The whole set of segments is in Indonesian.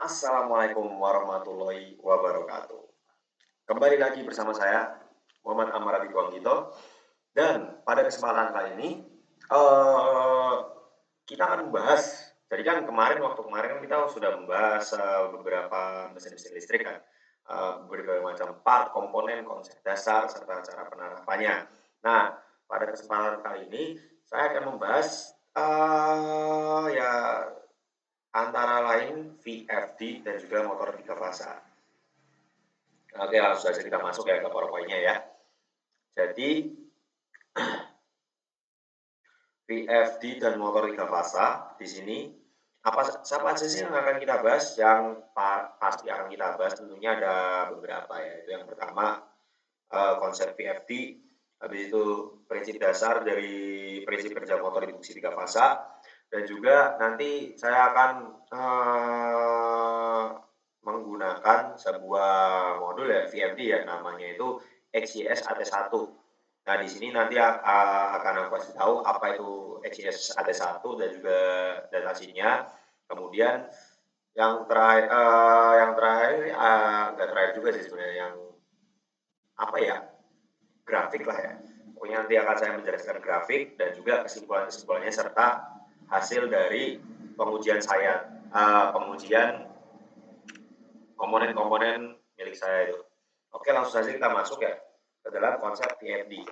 Assalamualaikum warahmatullahi wabarakatuh. Kembali lagi bersama saya, Muhammad Amar Abidwanggito. Dan pada kesempatan kali ini, kita akan membahas. Jadi kan waktu kemarin kan kita sudah membahas beberapa mesin-mesin listrik kan, berbagai macam part, komponen, konsep dasar, serta cara penerapannya. Nah, pada kesempatan kali ini, saya akan membahas ya antara lain VFD dan juga motor 3 fasa. Oke, langsung saja kita masuk ya ke PowerPoint-nya ya. Jadi VFD dan motor 3 fasa di sini siapa aja sih yang akan kita bahas? Yang pasti akan kita bahas tentunya ada beberapa ya. Itu yang pertama konsep VFD, habis itu prinsip dasar dari prinsip kerja motor induksi 3 fasa, dan juga nanti saya akan menggunakan sebuah modul ya VFD ya, namanya itu XYS AT1. Nah, di sini nanti akan aku kasih tahu apa itu XYS AT1 dan juga data sheet-nya. Kemudian yang terakhir nggak terakhir juga sih sebenarnya, yang apa ya, grafik lah ya. Pokoknya nanti akan saya menjelaskan grafik dan juga kesimpulan-kesimpulannya serta hasil dari pengujian saya, pengujian komponen-komponen milik saya itu. Oke, langsung saja kita masuk ya ke dalam konsep VFD.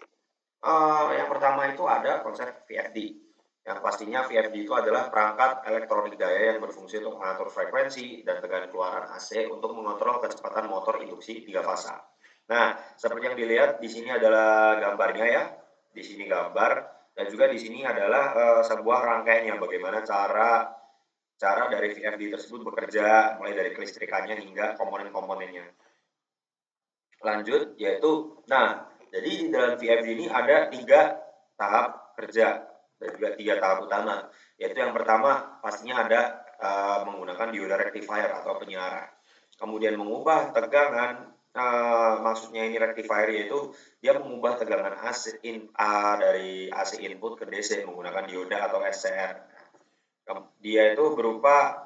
Yang pertama itu ada konsep VFD. Yang pastinya VFD itu adalah perangkat elektronik daya yang berfungsi untuk mengatur frekuensi dan tegangan keluaran AC untuk mengontrol kecepatan motor induksi 3 fasa. Nah, seperti yang dilihat di sini adalah gambarnya ya. Di sini gambar, dan juga di sini adalah sebuah rangkaiannya bagaimana cara dari VFD tersebut bekerja, mulai dari kelistrikannya hingga komponen-komponennya. Lanjut, yaitu, jadi di dalam VFD ini ada 3 tahap kerja dan juga 3 tahap utama. Yaitu yang pertama pastinya ada menggunakan dioda rectifier atau penyiaran. Kemudian mengubah tegangan, maksudnya ini rectifier yaitu dia mengubah tegangan AC dari AC input ke DC menggunakan dioda atau SCR. Dia itu berupa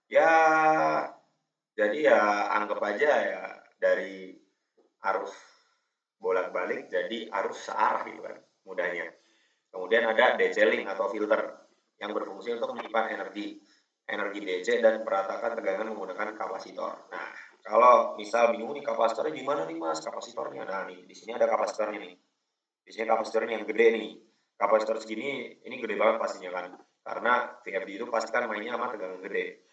ya, jadi ya anggap aja ya dari arus bolak-balik jadi arus searah gitu kan mudahnya. Kemudian ada DC link atau filter yang berfungsi untuk menyimpan energi DC dan meratakan tegangan menggunakan kapasitor. Nah, kalau misal bingung nih kapasitornya di mana nih Mas kapasitornya? Nah, nih di sini ada kapasitornya nih. Di sini kapasitornya yang gede nih. Kapasitor segini ini gede banget pastinya kan. Karena VFD itu pasti kan mainnya sama tegangan gede.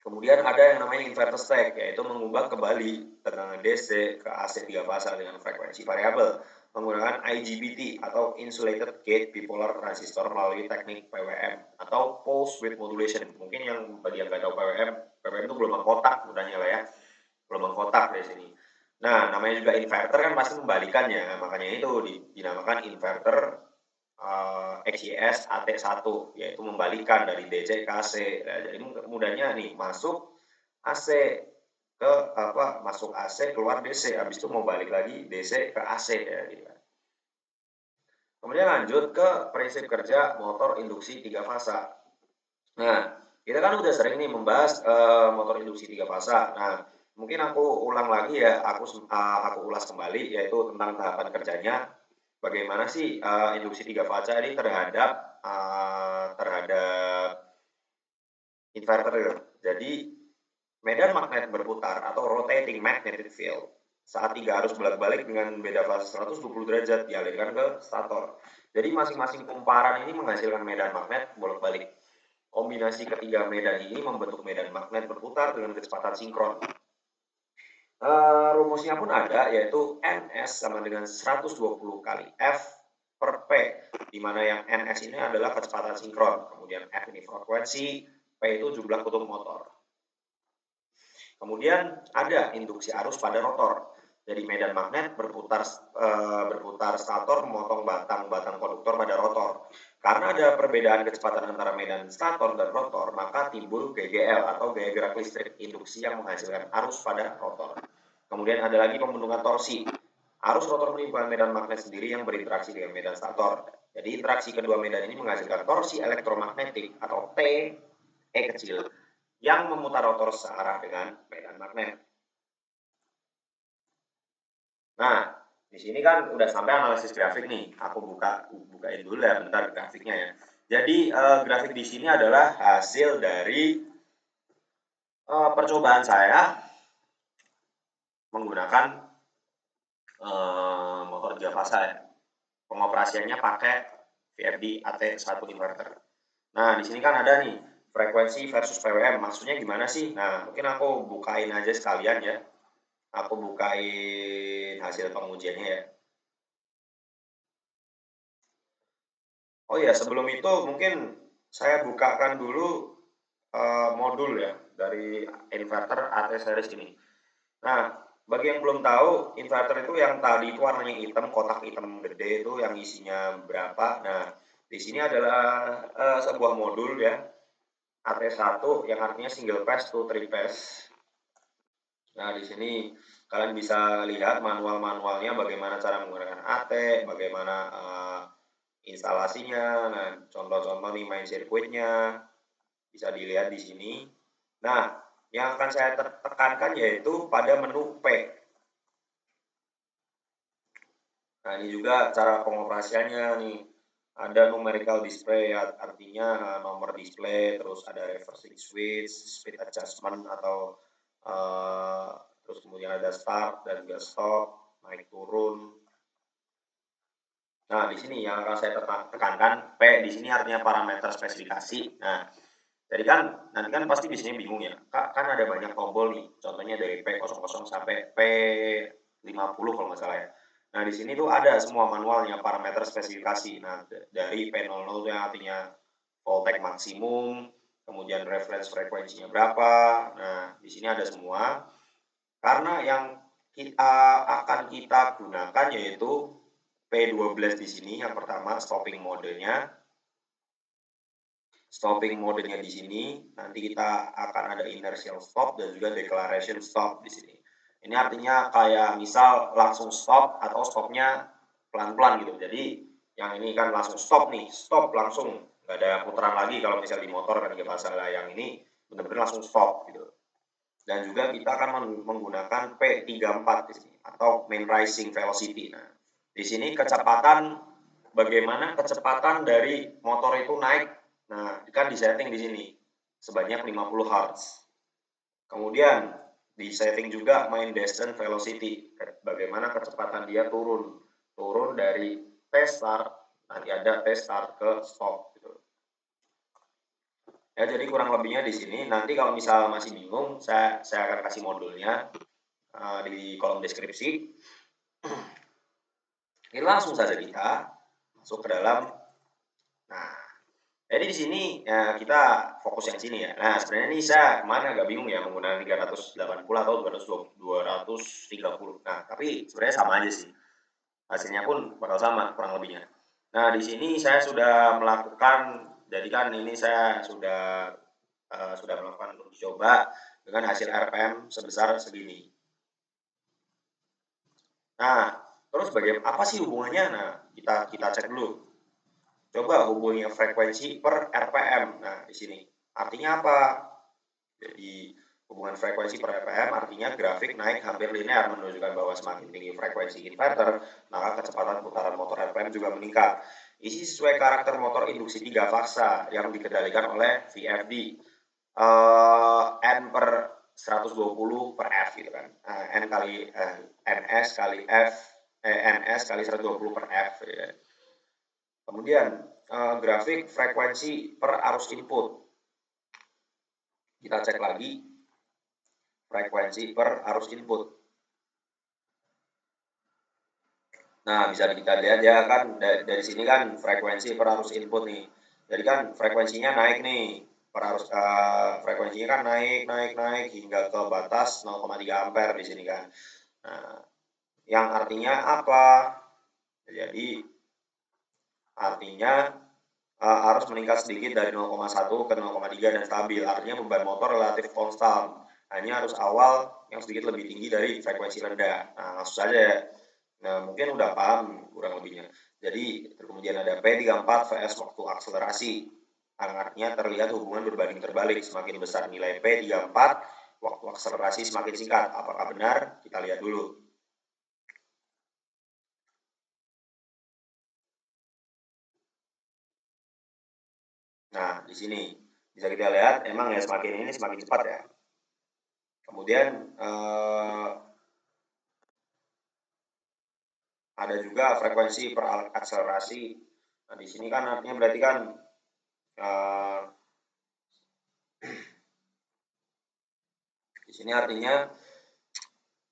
Kemudian ada yang namanya inverter stack, yaitu mengubah kembali tegangan DC ke AC 3 fasa dengan frekuensi variabel menggunakan IGBT atau Insulated Gate Bipolar Transistor melalui teknik PWM atau Pulse Width Modulation. Mungkin yang bagi yang nggak tahu PWM itu gelombang kotak mudahnya lah ya, gelombang kotak dari sini. Nah, namanya juga inverter kan pasti membalikannya, makanya itu dinamakan inverter XYS AT1, yaitu membalikan dari DC ke AC. Nah, jadi mudahnya nih masuk AC ke masuk AC keluar DC, habis itu mau balik lagi DC ke AC ya gitu kan. Kemudian lanjut ke prinsip kerja motor induksi 3 fasa. Nah, kita kan udah sering nih membahas motor induksi 3 fasa. Nah, mungkin aku ulang lagi ya, aku ulas kembali yaitu tentang tahapan kerjanya. Bagaimana sih induksi 3 fasa ini terhadap inverter gitu. Jadi medan magnet berputar atau rotating magnetic field saat 3 arus bolak-balik dengan beda fase 120 derajat dialirkan ke stator. Jadi masing-masing kumparan ini menghasilkan medan magnet bolak-balik. Kombinasi ketiga medan ini membentuk medan magnet berputar dengan kecepatan sinkron. Rumusnya pun ada, yaitu NS sama dengan 120 kali F per P, di mana yang NS ini adalah kecepatan sinkron, kemudian F ini frekuensi, P itu jumlah kutub motor. Kemudian ada induksi arus pada rotor. Jadi medan magnet berputar stator memotong batang-batang konduktor pada rotor. Karena ada perbedaan kecepatan antara medan stator dan rotor, maka timbul GGL atau gaya gerak listrik induksi yang menghasilkan arus pada rotor. Kemudian ada lagi pembentukan torsi. Arus rotor menimbulkan medan magnet sendiri yang berinteraksi dengan medan stator. Jadi interaksi kedua medan ini menghasilkan torsi elektromagnetik atau T E kecil yang memutar rotor searah dengan medan magnet. Nah, di sini kan udah sampai analisis grafik nih. Aku bukain dulu ya bentar grafiknya ya. Jadi grafik di sini adalah hasil dari percobaan saya menggunakan motor Javasa ya. Pengoperasiannya pakai VFD AT1 inverter. Nah, di sini kan ada nih frekuensi versus PWM. Maksudnya gimana sih? Nah, mungkin aku bukain aja sekalian ya. Aku bukain hasil pengujiannya ya. Oh ya, sebelum itu mungkin saya bukakan dulu modul ya dari inverter AT series ini. Nah, bagi yang belum tahu, inverter itu yang tadi itu warnanya hitam, kotak hitam gede itu yang isinya berapa. Nah, di sini adalah sebuah modul ya, AT1 yang artinya single phase to three phase. Nah, di sini kalian bisa lihat manual-manualnya bagaimana cara menggunakan AT, bagaimana instalasinya. Nah, contoh-contoh nih main sirkuitnya bisa dilihat di sini. Nah, yang akan saya tekankan yaitu pada menu P. Nah, ini juga cara pengoperasiannya nih. Ada numerical display, artinya nomor display, terus ada reversing switch, speed adjustment atau terus kemudian ada start dan juga stop, naik turun. Nah, di sini yang akan saya tekankan, P di sini artinya parameter spesifikasi. Nah, jadi kan nanti kan pasti di sini bingung ya, Kak, kan ada banyak tombol nih, contohnya dari P00 sampai P50 kalau nggak salah ya. Nah, di sini tuh ada semua manualnya parameter spesifikasi. Nah, dari P00 yang artinya voltage maksimum, kemudian reference frekuensinya berapa. Nah, di sini ada semua. Karena yang akan kita gunakan yaitu P12 di sini yang pertama stopping modenya. Stopping modenya di sini, nanti kita akan ada inertial stop dan juga declaration stop di sini. Ini artinya kayak misal langsung stop atau stopnya pelan-pelan gitu. Jadi yang ini kan langsung stop nih, stop langsung, nggak ada putaran lagi kalau misal di motor kan juga masalah. Yang ini benar-benar langsung stop gitu. Dan juga kita akan menggunakan P34 di sini atau main rising velocity. Nah, di sini kecepatan bagaimana kecepatan dari motor itu naik. Nah, kan di setting di sini sebanyak 50 Hz. Kemudian di setting juga main descent velocity, bagaimana kecepatan dia turun dari T start, nanti ada T start ke stop gitu. Ya, jadi kurang lebihnya di sini. Nanti kalau misal masih bingung, saya akan kasih modulnya di kolom deskripsi. Ini langsung saja kita masuk ke dalam. Nah, jadi di sini ya, kita fokus yang sini ya. Nah, sebenarnya ini saya kemana agak bingung ya menggunakan 380 atau 230. Nah, tapi sebenarnya sama aja sih. Hasilnya pun bakal sama kurang lebihnya. Nah, di sini saya sudah melakukan, jadi kan ini saya sudah melakukan uji coba dengan hasil RPM sebesar segini. Nah, terus bagaimana apa sih hubungannya? Nah, kita cek dulu. Coba hubungi frekuensi per RPM. Nah, di sini artinya apa? Jadi hubungan frekuensi per RPM artinya grafik naik hampir linear, menunjukkan bahwa semakin tinggi frekuensi inverter, maka kecepatan putaran motor RPM juga meningkat. Isi sesuai karakter motor induksi 3 fasa yang dikendalikan oleh VFD. N per 120 per F gitu kan. N kali NS kali F, NS kali 120 per F gitu kan. Kemudian grafik frekuensi per arus input. Kita cek lagi frekuensi per arus input. Nah, bisa kita lihat ya kan dari sini kan frekuensi per arus input nih. Jadi kan frekuensinya naik nih. Per arus frekuensinya kan naik hingga ke batas 0,3 ampere di sini kan. Nah, yang artinya apa? Jadi artinya harus meningkat sedikit dari 0,1 ke 0,3 dan stabil. Artinya beban motor relatif konstan. Hanya arus awal yang sedikit lebih tinggi dari frekuensi rendah. Nah, langsung saja ya. Nah, mungkin udah paham kurang lebihnya. Jadi kemudian ada P34 VS waktu akselerasi. artinya terlihat hubungan berbanding terbalik, semakin besar nilai P34, waktu akselerasi semakin singkat. Apakah benar? Kita lihat dulu. Nah, di sini bisa kita lihat emang ya semakin ini semakin cepat ya. Kemudian ada juga frekuensi per akselerasi. Nah, di sini kan artinya berarti kan di sini artinya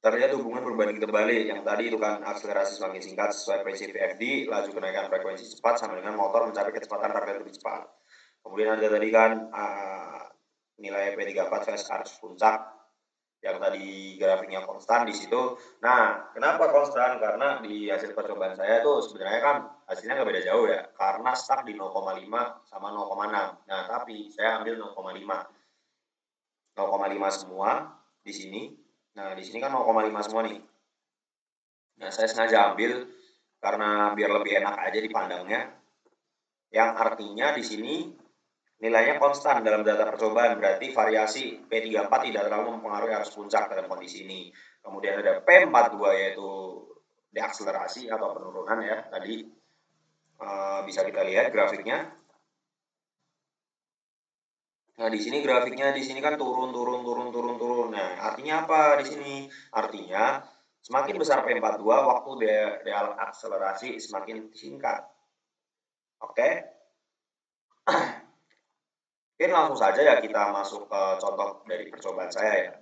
terlihat hubungan berbanding terbalik. Yang tadi itu kan akselerasi semakin singkat sesuai prinsip VFD, laju kenaikan frekuensi cepat sama dengan motor mencapai kecepatan target lebih cepat. Kemudian ada tadi kan nilai P34 versus arus puncak yang tadi grafiknya konstan di situ. Nah, kenapa konstan? Karena di hasil percobaan saya tuh sebenarnya kan hasilnya nggak beda jauh ya, karena stuck di 0,5 sama 0,6. Nah, tapi saya ambil 0,5. 0,5 semua di sini. Nah, di sini kan 0,5 semua nih. Nah, saya sengaja ambil karena biar lebih enak aja dipandangnya. Yang artinya di sini nilainya konstan dalam data percobaan, berarti variasi P34 tidak terlalu mempengaruhi arus puncak dalam kondisi ini. Kemudian ada P42 yaitu deakselerasi atau penurunan ya, tadi bisa kita lihat grafiknya. Nah, di sini grafiknya di sini kan turun. Nah, artinya apa di sini? Artinya semakin besar P42 waktu deakselerasi semakin singkat. Oke. Mungkin langsung saja ya kita masuk ke contoh dari percobaan saya ya.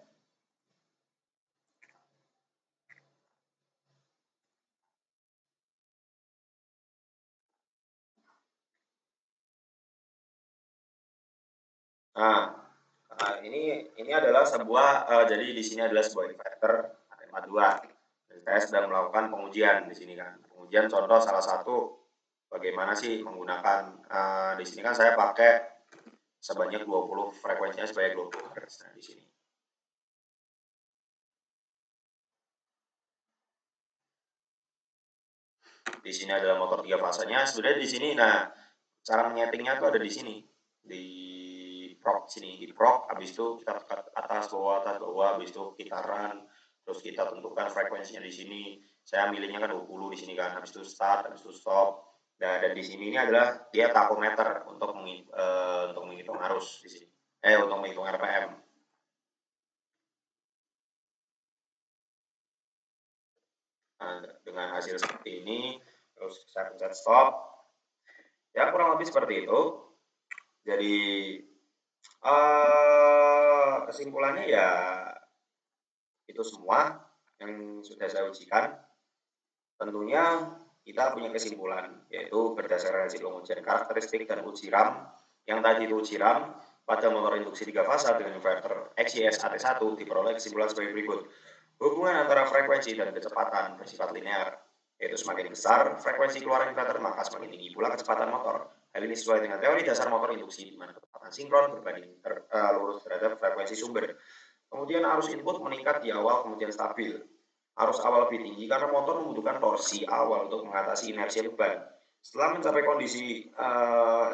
Nah, ini adalah sebuah jadi di sini adalah sebuah inverter ATM2. Saya sedang melakukan pengujian di sini kan. Pengujian contoh salah satu bagaimana sih menggunakan di sini kan saya pakai sebanyak 20 frekuensinya sebanyak 20 Hz. Nah, di sini. Di sini adalah motor 3 fasanya. Sebenarnya di sini nah cara menyetingnya tuh ada di sini. Di proc sini, di proc habis itu kita tekan atas bawah habis itu kita run, terus kita tentukan frekuensinya di sini. Saya milihnya kan 20 di sini kan, habis itu start, habis itu stop. Nah, dan di sini ini adalah dia tachometer untuk menghitung arus di sini. Untuk menghitung RPM. Nah, dengan hasil seperti ini, terus saya pencet stop. Ya kurang lebih seperti itu. Jadi kesimpulannya ya itu semua yang sudah saya ujikan. Tentunya kita punya kesimpulan, yaitu berdasarkan hasil pengujian karakteristik dan uji RAM. Yang tadi itu uji RAM pada motor induksi 3 fasa dengan inverter XYS AT1 diperoleh kesimpulan sebagai berikut. Hubungan antara frekuensi dan kecepatan bersifat linear, yaitu semakin besar frekuensi keluaran inverter maka semakin tinggi pula kecepatan motor. Hal ini sesuai dengan teori dasar motor induksi di mana kecepatan sinkron berbanding lurus terhadap frekuensi sumber. Kemudian arus input meningkat di awal kemudian stabil. Arus awal lebih tinggi karena motor membutuhkan torsi awal untuk mengatasi inersia beban. Setelah mencapai kondisi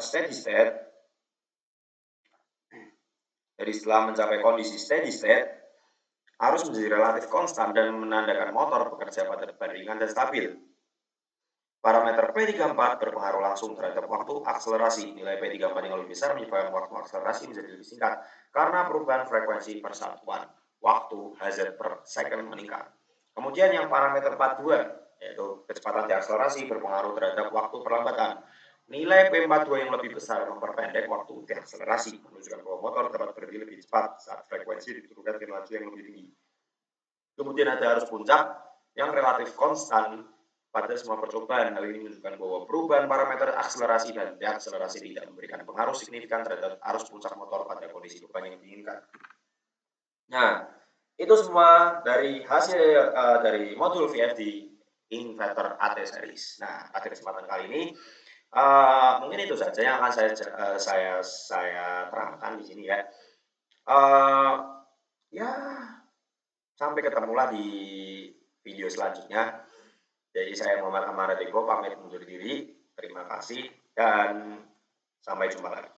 steady state, jadi setelah mencapai kondisi steady state, arus menjadi relatif konstan dan menandakan motor bekerja pada beban ringan dan stabil. Parameter P34 berpengaruh langsung terhadap waktu akselerasi. Nilai P34 yang lebih besar menyebabkan waktu akselerasi menjadi lebih singkat karena perubahan frekuensi persatuan waktu Hz per second meningkat. Kemudian yang parameter 42 yaitu kecepatan deakselerasi berpengaruh terhadap waktu perlambatan. Nilai P42 yang lebih besar memperpendek waktu deakselerasi, menunjukkan bahwa motor dapat berhenti lebih cepat saat frekuensi diturunkan ke laju yang lebih tinggi. Kemudian ada arus puncak yang relatif konstan pada semua percobaan. Hal ini menunjukkan bahwa perubahan parameter akselerasi dan deakselerasi tidak memberikan pengaruh signifikan terhadap arus puncak motor pada kondisi beban yang diinginkan. Nah, itu semua dari hasil dari modul VFD inverter AT series. Nah, pada kesempatan kali ini mungkin itu saja yang akan saya terangkan di sini ya. Ya, sampai ketemulah di video selanjutnya. Jadi saya Muhammad Amaradego pamit undur diri. Terima kasih dan sampai jumpa lagi.